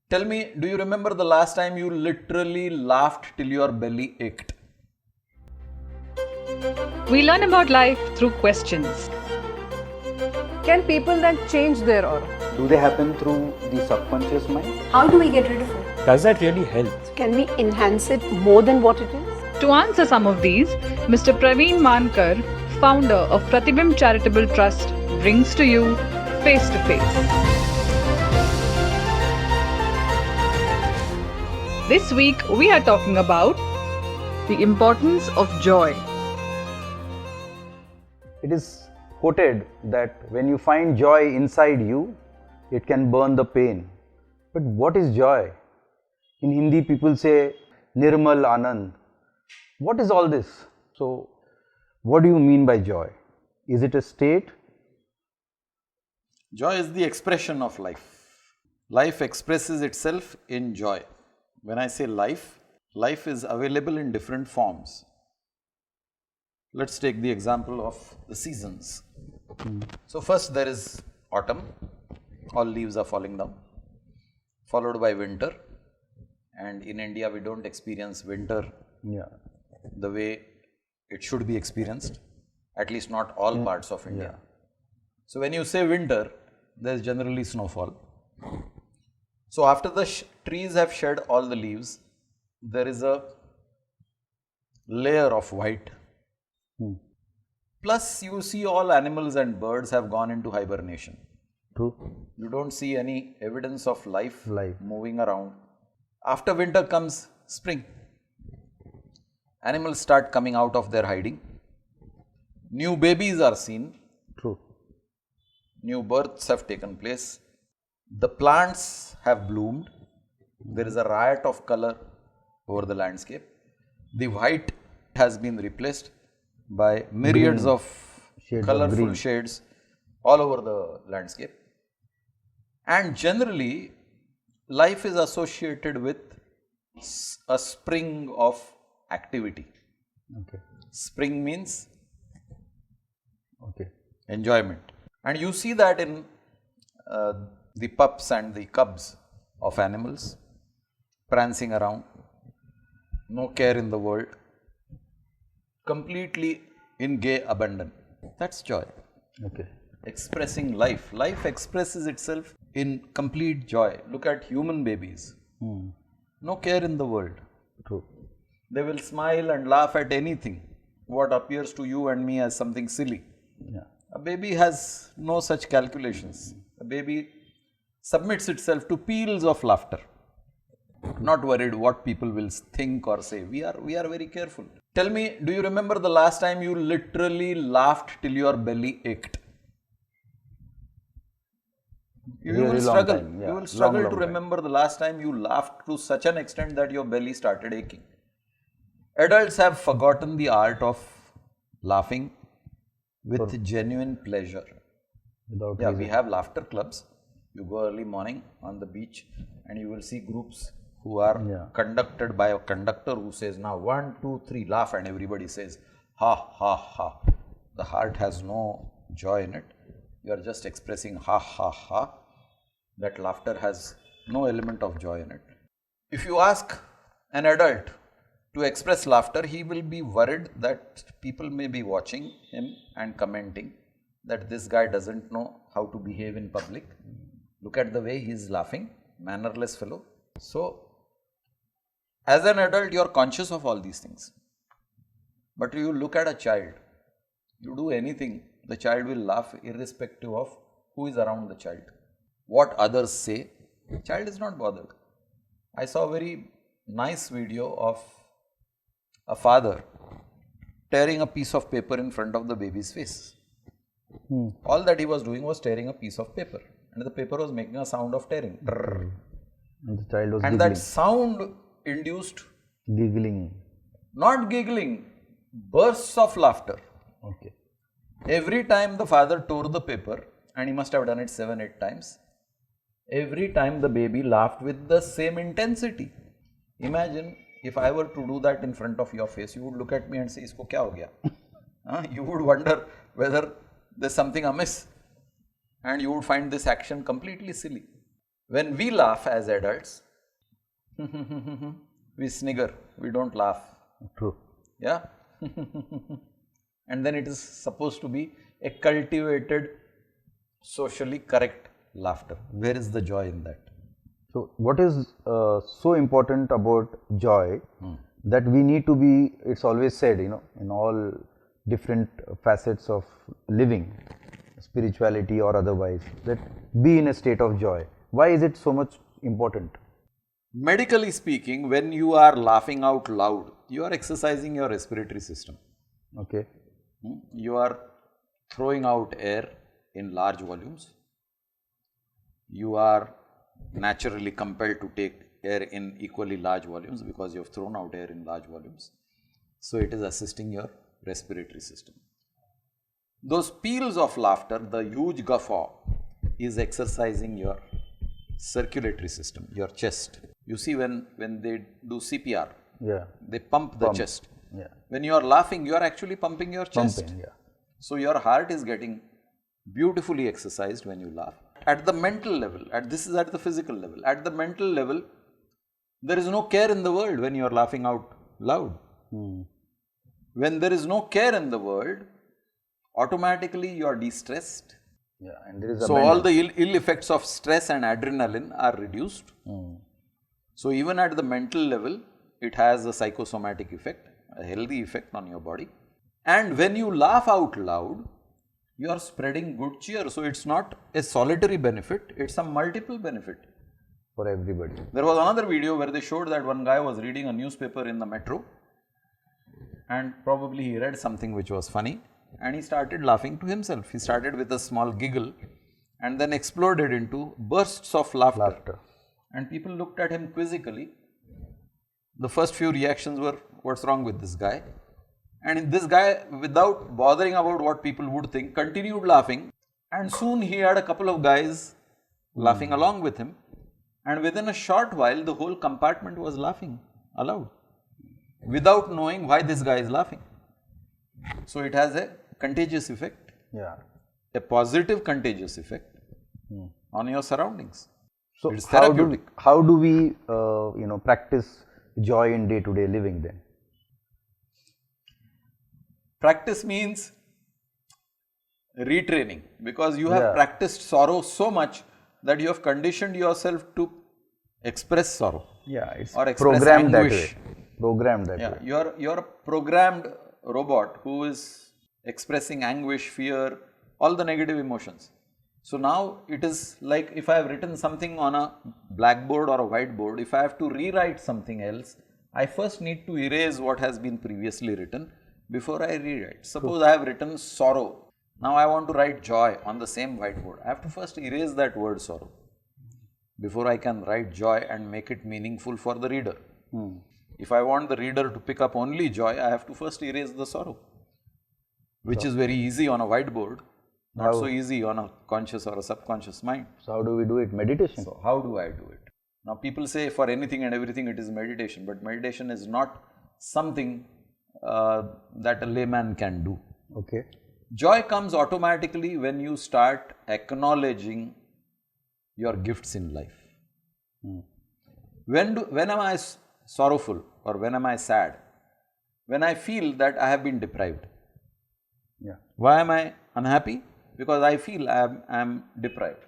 Tell me, do you remember the last time you literally laughed till your belly ached? We learn about life through questions. Can people then change their aura? Do they happen through the subconscious mind? How do we get rid of it? Does that really help? Can we enhance it more than what it is? To answer some of these, Mr. Praveen Mankar, founder of Pratibimb Charitable Trust, brings to you Face to Face. This week we are talking about the importance of joy. It is quoted that when you find joy inside you, it can burn the pain. But what is joy? In Hindi, people say Nirmal Anand. What is all this? So, what do you mean by joy? Is it a state? Joy is the expression of life. Life expresses itself in joy. When I say life, life is available in different forms. Let's take the example of the seasons. So first there is autumn, all leaves are falling down, followed by winter, and in India we don't experience winter the way it should be experienced, at least not all parts of India. So when you say winter, there is generally snowfall. So after the trees have shed all the leaves, there is a layer of white. Plus you see all animals and birds have gone into hibernation. True. You don't see any evidence of life moving around. After winter comes spring. Animals start coming out of their hiding. New babies are seen. True. New births have taken place. The plants have bloomed. There is a riot of color over the landscape. The white has been replaced by myriads of colorful shades all over the landscape. And generally, life is associated with a spring of activity. Spring means enjoyment. And you see that in the pups and the cubs of animals prancing around, no care in the world, completely in gay abandon. That's joy. Expressing life. Life expresses itself in complete joy. Look at human babies. No care in the world. True. They will smile and laugh at anything, what appears to you and me as something silly. A baby has no such calculations. A baby submits itself to peals of laughter. Not worried what people will think or say. We are very careful. Tell me, do you remember the last time you literally laughed till your belly ached? You will struggle. You will struggle to remember the last time you laughed to such an extent that your belly started aching. Adults have forgotten the art of laughing with genuine pleasure. We have laughter clubs. You go early morning on the beach and you will see groups who are conducted by a conductor who says, now 1, 2, 3, laugh, and everybody says, ha, ha, ha. The heart has no joy in it. You are just expressing ha, ha, ha. That laughter has no element of joy in it. If you ask an adult to express laughter, he will be worried that people may be watching him and commenting that this guy doesn't know how to behave in public. Look at the way he is laughing, mannerless fellow. So, as an adult, you are conscious of all these things. But you look at a child, you do anything, the child will laugh irrespective of who is around the child. What others say, the child is not bothered. I saw a very nice video of a father tearing a piece of paper in front of the baby's face. All that he was doing was tearing a piece of paper, and the paper was making a sound of tearing. And the child was giggling. That sound induced not giggling, bursts of laughter. Every time the father tore the paper, and he must have done it 7, 8 times, every time the baby laughed with the same intensity. Imagine if I were to do that in front of your face, you would look at me and say, "Isko kya ho gaya?" You would wonder whether there's something amiss, and you would find this action completely silly. When we laugh as adults, we snigger, we don't laugh. True. Yeah. And then it is supposed to be a cultivated, socially correct laughter. Where is the joy in that? So, what is so important about joy that we need to be, it's always said, you know, in all different facets of living, spirituality or otherwise, that be in a state of joy. Why is it so much important? Medically speaking, when you are laughing out loud, you are exercising your respiratory system. Okay. You are throwing out air in large volumes. You are naturally compelled to take air in equally large volumes because you have thrown out air in large volumes. So, it is assisting your respiratory system. Those peals of laughter, the huge guffaw, is exercising your circulatory system, your chest. You see, when they do CPR, Yeah. they pump the chest. Yeah. When you are laughing, you are actually pumping your chest. Pumping, yeah. So, your heart is getting beautifully exercised when you laugh. At the mental level, this is at the physical level. At the mental level, there is no care in the world when you are laughing out loud. When there is no care in the world, automatically you are de-stressed. Yeah. And there is So, all the ill effects of stress and adrenaline are reduced. So, even at the mental level, it has a psychosomatic effect, a healthy effect on your body. And when you laugh out loud, you are spreading good cheer. So, it is not a solitary benefit, it is a multiple benefit. for everybody. There was another video where they showed that one guy was reading a newspaper in the metro and probably he read something which was funny and he started laughing to himself. He started with a small giggle and then exploded into bursts of laughter. And people looked at him quizzically. The first few reactions were, what's wrong with this guy? And this guy, without bothering about what people would think, continued laughing, and soon he had a couple of guys laughing along with him, and within a short while the whole compartment was laughing aloud without knowing why this guy is laughing. So it has a contagious effect, a positive contagious effect on your surroundings. So it's therapeutic. How do we practice joy in day-to-day living then? Practice means retraining, because you have practiced sorrow so much that you have conditioned yourself to express sorrow. It's or express programmed anguish. that way. Programmed that way. You are a programmed robot who is expressing anguish, fear, all the negative emotions. So now it is like if I have written something on a blackboard or a whiteboard, if I have to rewrite something else, I first need to erase what has been previously written before I rewrite. Suppose I have written sorrow. Now I want to write joy on the same whiteboard. I have to first erase that word sorrow before I can write joy and make it meaningful for the reader. If I want the reader to pick up only joy, I have to first erase the sorrow, which is very easy on a whiteboard, not so easy on a conscious or a subconscious mind. So how do we do it? Meditation. So how do I do it? Now people say for anything and everything it is meditation, but meditation is not something that a layman can do. Okay. Joy comes automatically when you start acknowledging your gifts in life. When am I sorrowful or when am I sad? When I feel that I have been deprived. Why am I unhappy? Because I feel I am deprived.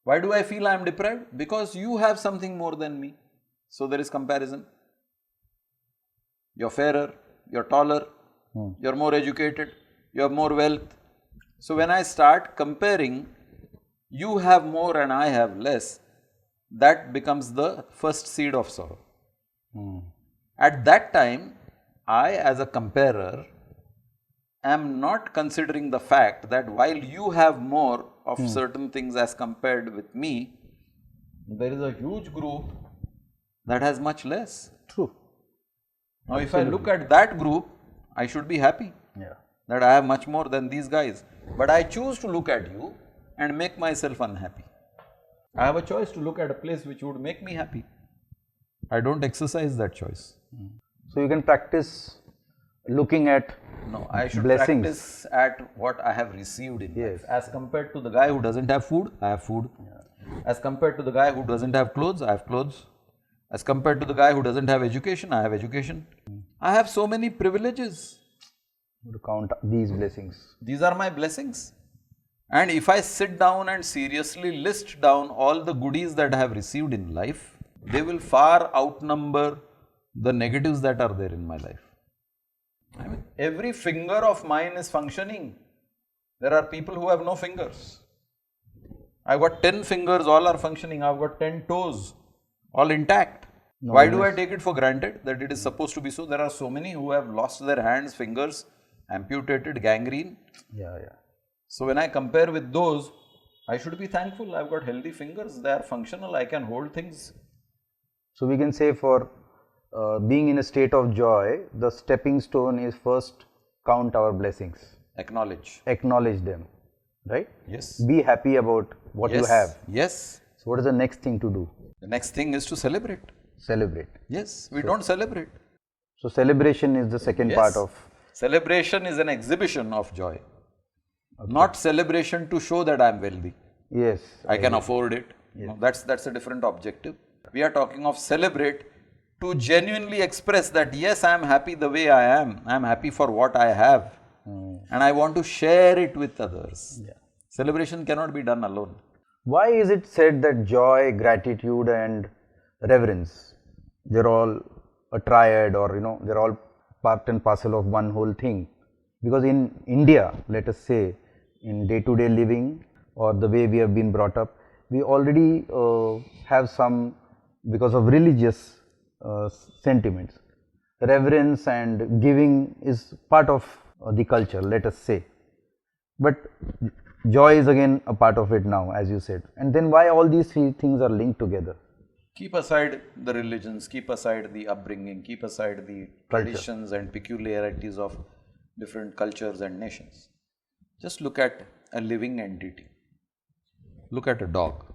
Why do I feel I am deprived? Because you have something more than me. So there is comparison. You're fairer, you're taller, you're more educated, you have more wealth. So when I start comparing, you have more and I have less, that becomes the first seed of sorrow. At that time, I as a comparer am not considering the fact that while you have more of certain things as compared with me, there is a huge group that has much less. True. Now if I look at that group, I should be happy that I have much more than these guys. But I choose to look at you and make myself unhappy. I have a choice to look at a place which would make me happy. I don't exercise that choice. So you can practice looking at No, I should blessings. practice at what I have received in Yes. life. As compared to the guy who doesn't have food, I have food. As compared to the guy who doesn't have clothes, I have clothes. As compared to the guy who doesn't have education, I have education. I have so many privileges. To count these blessings. These are my blessings. And if I sit down and seriously list down all the goodies that I have received in life, they will far outnumber the negatives that are there in my life. I mean, every finger of mine is functioning. There are people who have no fingers. I've got 10 fingers, all are functioning. I've got 10 toes, all intact. Why do I take it for granted that it is supposed to be so? There are so many who have lost their hands, fingers, amputated, gangrene. Yeah. So when I compare with those, I should be thankful. I've got healthy fingers, they are functional, I can hold things. So we can say for being in a state of joy, the stepping stone is first count our blessings. Acknowledge. Acknowledge them, right? Yes. Be happy about what you have. Yes. So what is the next thing to do? The next thing is to celebrate. Celebrate. Yes, we don't celebrate. So celebration is the second part of. Celebration is an exhibition of joy. Not celebration to show that I am wealthy. Yes. I can afford it. No, that's a different objective. We are talking of celebrate to genuinely express that yes, I am happy the way I am. I am happy for what I have. And I want to share it with others. Celebration cannot be done alone. Why is it said that joy, gratitude and reverence, they're all a triad, or they're all part and parcel of one whole thing? Because in India, let us say, in day-to-day living or the way we have been brought up, we already have some, because of religious sentiments, reverence and giving is part of the culture, let us say. But joy is again a part of it now, as you said. And then why all these three things are linked together? Keep aside the religions, keep aside the upbringing, keep aside the traditions and peculiarities of different cultures and nations. Just look at a living entity. Look at a dog,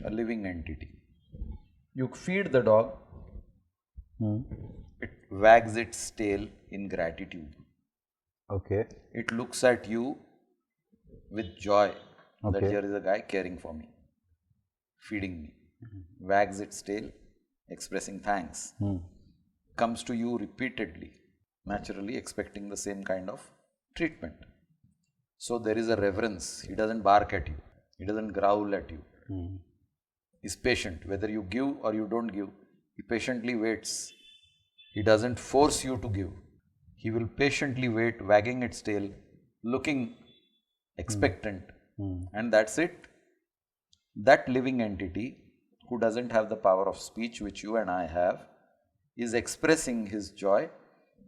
a living entity. You feed the dog, it wags its tail in gratitude. Okay. It looks at you with joy that here is a guy caring for me, feeding me. Wags its tail, expressing thanks. Comes to you repeatedly, naturally expecting the same kind of treatment. So there is a reverence. He doesn't bark at you. He doesn't growl at you. He's patient. Whether you give or you don't give, he patiently waits. He doesn't force you to give. He will patiently wait, wagging its tail, looking expectant. And that's it. That living entity, who doesn't have the power of speech which you and I have, is expressing his joy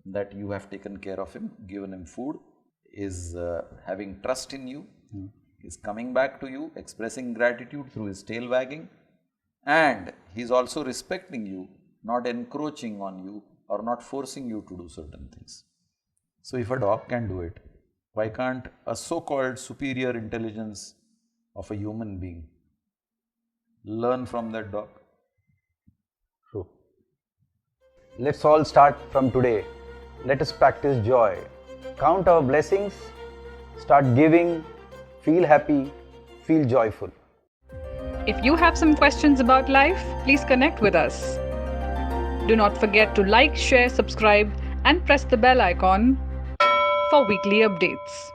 that you have taken care of him, given him food, is having trust in you, is coming back to you, expressing gratitude through his tail wagging, and he is also respecting you, not encroaching on you or not forcing you to do certain things. So if a dog can do it, why can't a so-called superior intelligence of a human being learn from that dog? True. Let's all start from today. Let us practice joy. Count our blessings, start giving, feel happy, feel joyful. If you have some questions about life, please connect with us. Do not forget to like, share, subscribe, and press the bell icon for weekly updates.